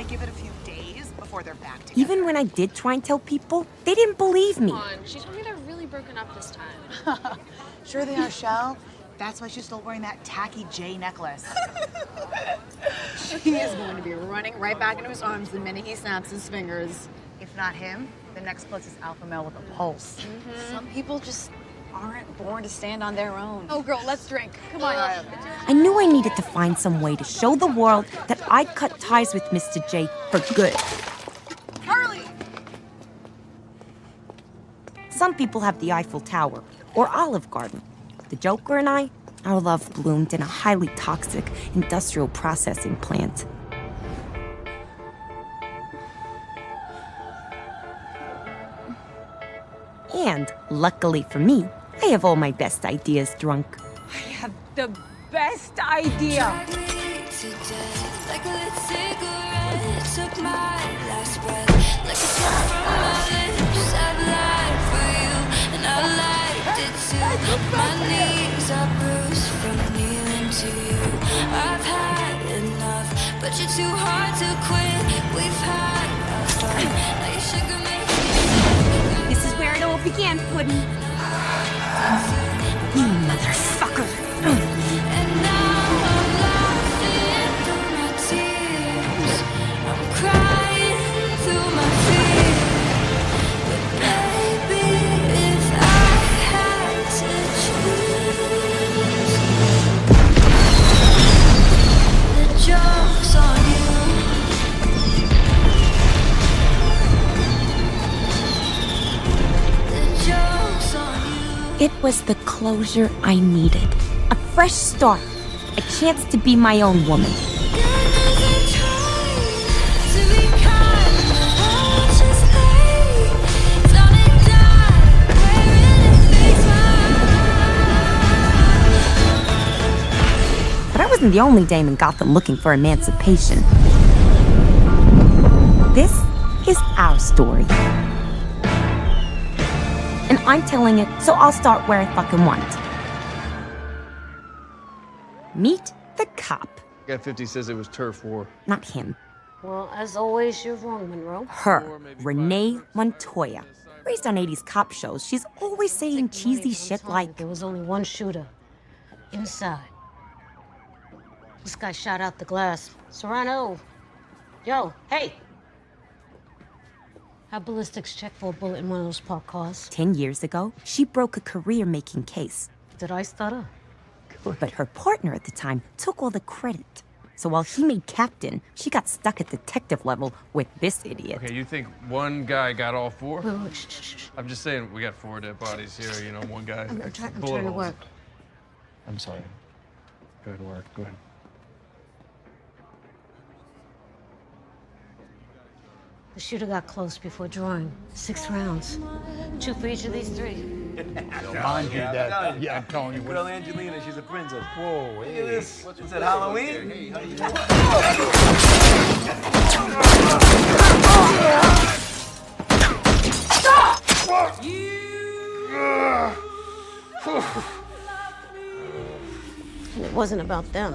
I give it a few days before they're back together. Even when I did try and tell people, they didn't believe me. Come on, she told me they're really broken up this time. Sure they are, Shell. That's why she's still wearing that tacky J necklace. He is going to be running right back into his arms the minute he snaps his fingers. If not him, the next closest alpha male with a pulse. Some people just aren't born to stand on their own. Oh, girl, let's drink. Come on. I knew I needed to find some way to show the world that I'd cut ties with Mr. J for good. Harley! Some people have the Eiffel Tower or Olive Garden. The Joker and I, our love bloomed in a highly toxic industrial processing plant. And luckily for me, I have all my best ideas drunk. I have the best idea. My knees are bruised from kneeling to you. I've had enough, but you're too hard to quit. We've had our fun. Now your sugar makes me sick. This is where it all began, Puddin'. You motherfucker! And now I'm laughing through my tears. I'm crying through my fears. But baby, if I had to choose, the joke's on you. The joke's on you. It was the closure I needed. A fresh start. A chance to be my own woman. But I wasn't the only dame in Gotham looking for emancipation. This is our story. And I'm telling it, so I'll start where I fucking want. Meet the cop. Guy 50 says it was turf war. Not him. Well, as always, you're wrong, Monroe. Her, Renee Montoya. Raised on 80s cop shows, she's always saying cheesy shit like, There was only one shooter. Inside. This guy shot out the glass. Serrano. Yo, hey! Have ballistics check for a bullet in one of those parked cars. 10 years ago, she broke a career making case. Did I stutter? But her partner at the time took all the credit. So while he made captain, she got stuck at detective level with this idiot. Okay, you think one guy got all four? Wait, wait, shh. I'm just saying, we got 4 dead bodies here, you know, one guy. I'm trying bullet to holes. work. I'm sorry. Go ahead, work. Go ahead. The shooter got close before drawing. 6 rounds. 2 for each of these 3. Mind you, that. Yeah, I'm telling you. Girl Angelina, she's a princess. Whoa, Look at this. Is that Halloween? Hey, how And it wasn't about them.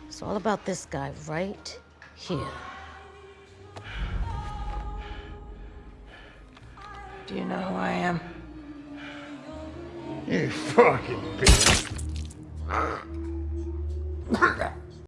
It's all about this guy right here. Do you know who I am? You fucking bitch.